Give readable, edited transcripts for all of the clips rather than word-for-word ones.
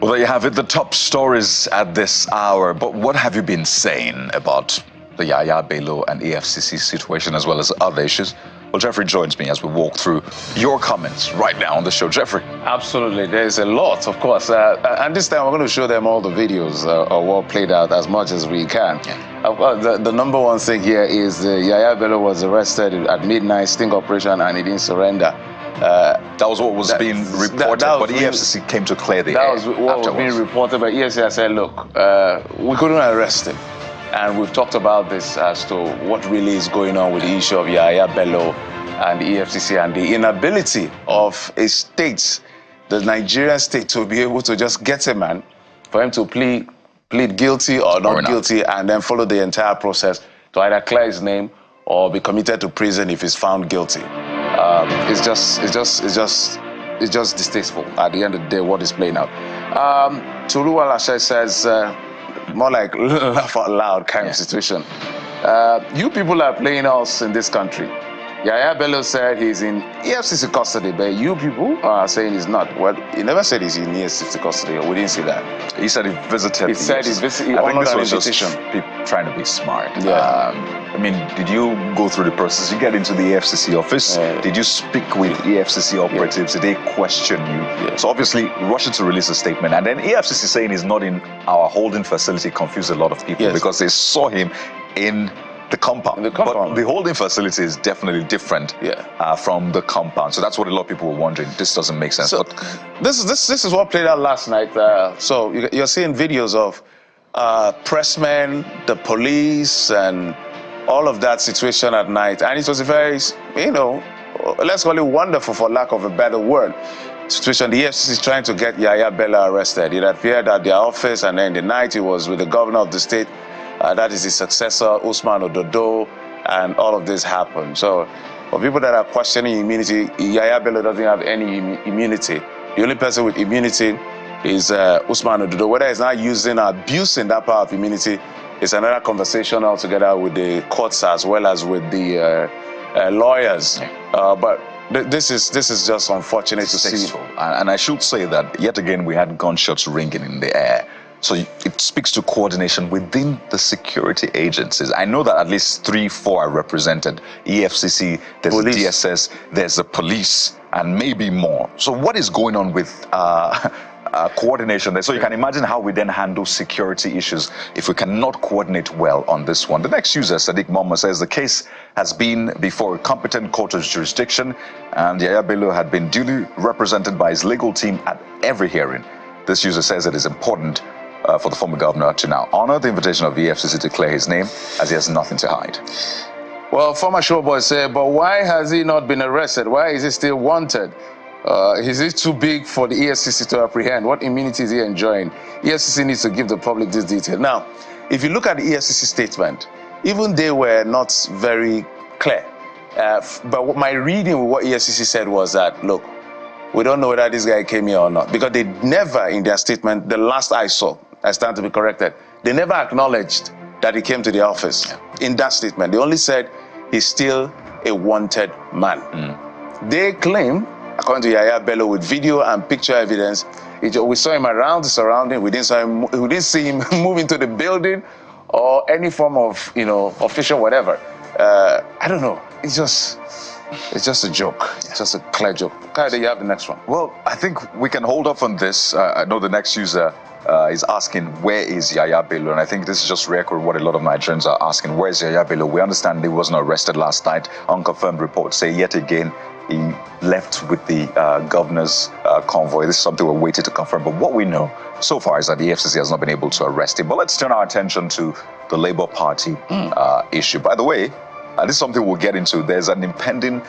Well, there you have it, the top stories at this hour. But what have you been saying about the Yahaya Bello and EFCC situation, as well as other issues? Well, Jeffrey joins me as we walk through your comments right now on the show. Jeffrey. Absolutely. There's a lot, of course. And this time we're going to show them all the videos of what played out as much as we can. Yeah. The number one thing here is Yahaya Bello was arrested at midnight, sting operation, and he didn't surrender. That was what was being reported, but EFCC came to clear the air. That was what was being reported, but EFCC said, look, we couldn't arrest him. And we've talked about this as to what really is going on with the issue of Yahaya Bello and the EFCC and the inability of a state, the Nigerian state, to be able to just get a man, for him to plead guilty or not guilty, and then follow the entire process to either clear his name or be committed to prison if he's found guilty. It's just distasteful at the end of the day what is playing out. Turu Alashe says, more like laugh out loud kind of situation. You people are playing us in this country. Yahaya Bello said he's in EFCC custody, but you people are saying he's not. Well, he never said he's in EFCC custody. We didn't see that. He said he visited. He said he visited. I think this was just people trying to be smart. Yeah. I mean, did you go through the process? You get into the EFCC office. Did you speak with EFCC operatives? Did they question you? So obviously, rushing to release a statement, and then EFCC saying he's not in our holding facility confused a lot of people because they saw him in the compound. But the holding facility is definitely different from the compound. So that's what a lot of people were wondering. This doesn't make sense. So this is what played out last night. So you're seeing videos of pressmen, the police, and all of that situation at night. And it was a very, let's call it wonderful, for lack of a better word, situation. The EFCC is trying to get Yahaya Bello arrested. It appeared at their office, and then in the night he was with the governor of the state. That is his successor, Usman Ododo, and all of this happened. So for people that are questioning immunity, Yahaya Bello doesn't have any immunity. The only person with immunity is Usman Ododo. Whether he's not using or abusing that power of immunity is another conversation altogether with the courts as well as with the lawyers. But this is just unfortunate to see. And I should say that yet again we had gunshots ringing in the air. So it speaks to coordination within the security agencies. I know that at least 3-4 are represented. EFCC, there's the DSS, there's the police, and maybe more. So what is going on with coordination there? So you can imagine how we then handle security issues if we cannot coordinate well on this one. The next user, Sadiq Mohammed, says the case has been before a competent court of jurisdiction, and Yahaya Bello had been duly represented by his legal team at every hearing. This user says it is important for the former governor to now honor the invitation of the EFCC to clear his name, as he has nothing to hide. Well, former showboy said, but why has he not been arrested? Why is he still wanted? Is he too big for the EFCC to apprehend? What immunity is he enjoying? EFCC needs to give the public this detail. Now, if you look at the EFCC statement, even they were not very clear. But what my reading with what EFCC said was that, look, we don't know whether this guy came here or not, because they never, in their statement, the last I saw, I stand to be corrected, they never acknowledged that he came to the office. In that statement, they only said he's still a wanted man. They claim, according to Yahaya Bello, with video and picture evidence, we saw him around the surrounding. We didn't see him move into the building or any form of, official whatever. I don't know. It's just a joke. It's just a clear joke. Kayode, you have the next one. Well, I think we can hold off on this. I know the next user is asking, where is Yahaya Bello? And I think this is just record what a lot of Nigerians are asking. Where is Yahaya Bello? We understand he wasn't arrested last night. Unconfirmed reports say yet again he left with the governor's convoy. This is something we're waiting to confirm. But what we know so far is that the EFCC has not been able to arrest him. But let's turn our attention to the Labour Party issue. By the way, this is something we'll get into. There's an impending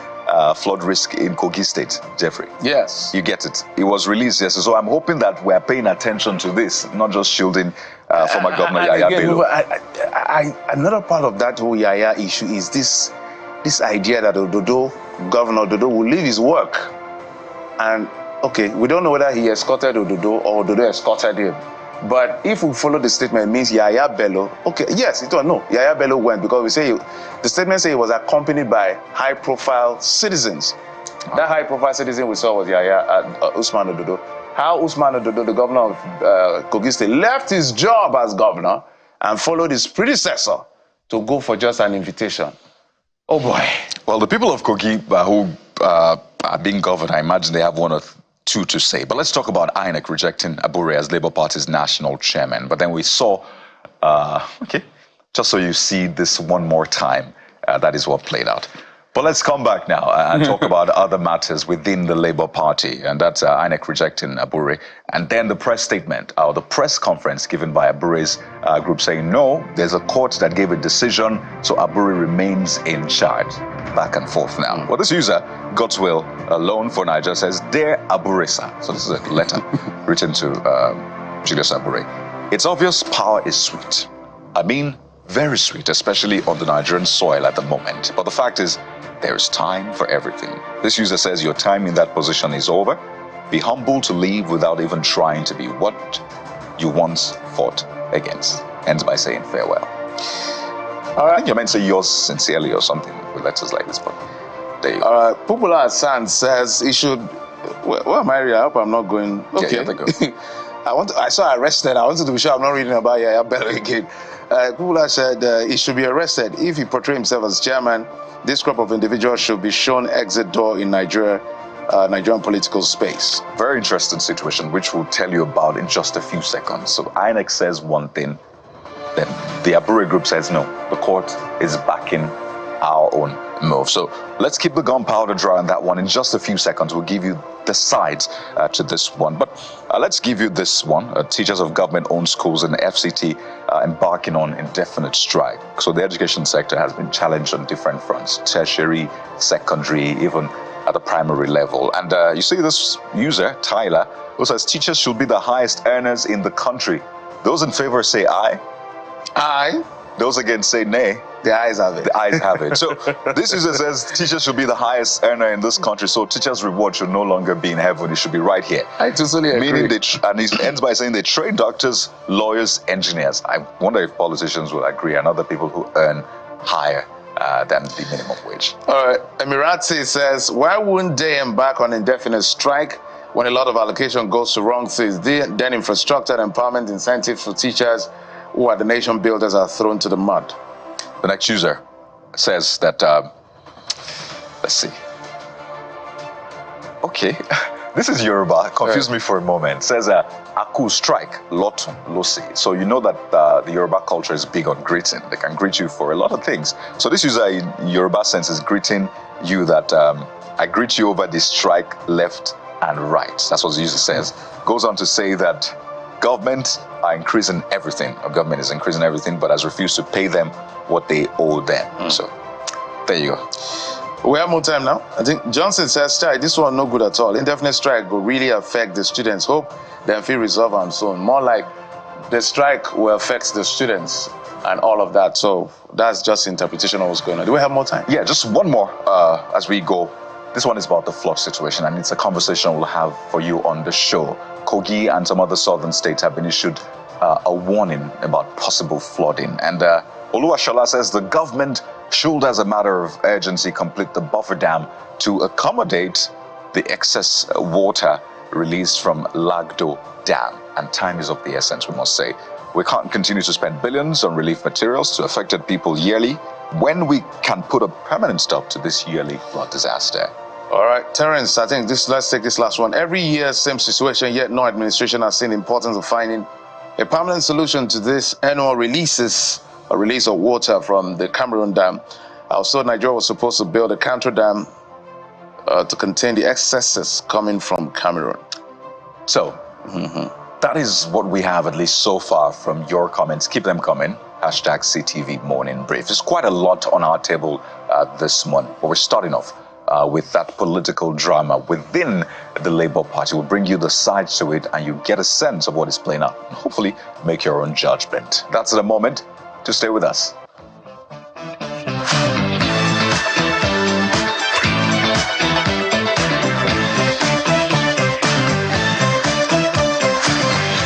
flood risk in Kogi State, Jeffrey. Yes. You get it. It was released yesterday. So I'm hoping that we're paying attention to this, not just shielding former Governor Yahaya Bello. Another part of that whole Yahaya issue is this idea that Governor Ododo will leave his work. And, okay, we don't know whether he escorted Ododo or Ododo escorted him. But if we follow the statement, it means Yahaya Bello. Okay, yes, it was no. Yahaya Bello went because the statement says he was accompanied by high-profile citizens. That high-profile citizen we saw was Usman Ododo. how Usman Ododo, the governor of Kogi State, left his job as governor and followed his predecessor to go for just an invitation. Oh boy. Well, the people of Kogi who are being governed, I imagine they have one or two to say. But let's talk about INEC rejecting Abure as Labour Party's national chairman. But then we saw, okay, just so you see this one more time, that is what played out. But let's come back now and talk about other matters within the Labour Party, and that's INEC rejecting Abure. And then the press statement, or the press conference given by Abure's group saying, no, there's a court that gave a decision, so Abure remains in charge. Back and forth now. Well, this user, God's Will Loan for Niger, says, Dear Abure, sir. So this is a letter written to Julius Abure. It's obvious power is sweet. I mean, very sweet, especially on the Nigerian soil at the moment. But the fact is, there's time for everything. This user says your time in that position is over. Be humble to leave without even trying to be what you once fought against. Ends by saying farewell. I think you meant to say yours sincerely or something with letters like this, but there you go. Popular San says he should. Where am I reading? I hope I'm not going. Okay. Yeah, I saw arrested. I wanted to be sure I'm not reading about Yahaya Bello again. Popular said he should be arrested if he portrays himself as chairman. This group of individuals should be shown exit door in Nigeria, Nigerian political space. Very interesting situation, which we'll tell you about in just a few seconds. So INEC says one thing, then the Abure group says no. The court is backing our own move. So let's keep the gunpowder dry on that one. In just a few seconds, we'll give you the sides to this one. But let's give you this one. Teachers of government-owned schools and the FCT embarking on indefinite strike. So the education sector has been challenged on different fronts, tertiary, secondary, even at the primary level. And you see this user, Tyler, who says teachers should be the highest earners in the country. Those in favor say aye. Aye. Those against say nay. The eyes have it. The eyes have it. So this user says teachers should be the highest earner in this country. So teachers' reward should no longer be in heaven. It should be right here. I totally agree. Meaning and he ends by saying they train doctors, lawyers, engineers. I wonder if politicians will agree and other people who earn higher than the minimum wage. All right. Emirati says, why wouldn't they embark on indefinite strike when a lot of allocation goes to wrong things? Then infrastructure and empowerment incentives for teachers who are the nation builders are thrown to the mud. The next user says that, let's see. Okay, this is Yoruba. Confused me for a moment. Says, Aku strike, lotun, losi. So you know that the Yoruba culture is big on greeting. They can greet you for a lot of things. So this user in Yoruba sense is greeting you that I greet you over the strike left and right. That's what the user says. Goes on to say that government are increasing everything. Our government is increasing everything, but has refused to pay them what they owe them. So there you go. We have more time now. I think Johnson says, strike, this one no good at all. Indefinite strike will really affect the students' hope, then feel resolve and so on. More like the strike will affect the students and all of that. So that's just interpretation of what's going on. Do we have more time? Yeah, just one more as we go. This one is about the flood situation, and it's a conversation we'll have for you on the show. Kogi and some other southern states have been issued a warning about possible flooding. And Oluwashola says the government should, as a matter of urgency, complete the buffer dam to accommodate the excess water released from Lagdo Dam. And time is of the essence, we must say. We can't continue to spend billions on relief materials to affected people yearly when we can put a permanent stop to this yearly flood disaster. All right, Terence, I think let's take this last one. Every year, same situation, yet no administration has seen the importance of finding a permanent solution to this annual release of water from the Cameroon Dam. Also, Nigeria was supposed to build a counter dam to contain the excesses coming from Cameroon. So, that is what we have, at least so far, from your comments. Keep them coming. Hashtag CTV Morning Brief. There's quite a lot on our table this month, but we're starting off with that political drama within the Labour Party. We'll bring you the sides to it and you get a sense of what is playing out and hopefully make your own judgment. That's the moment to stay with us.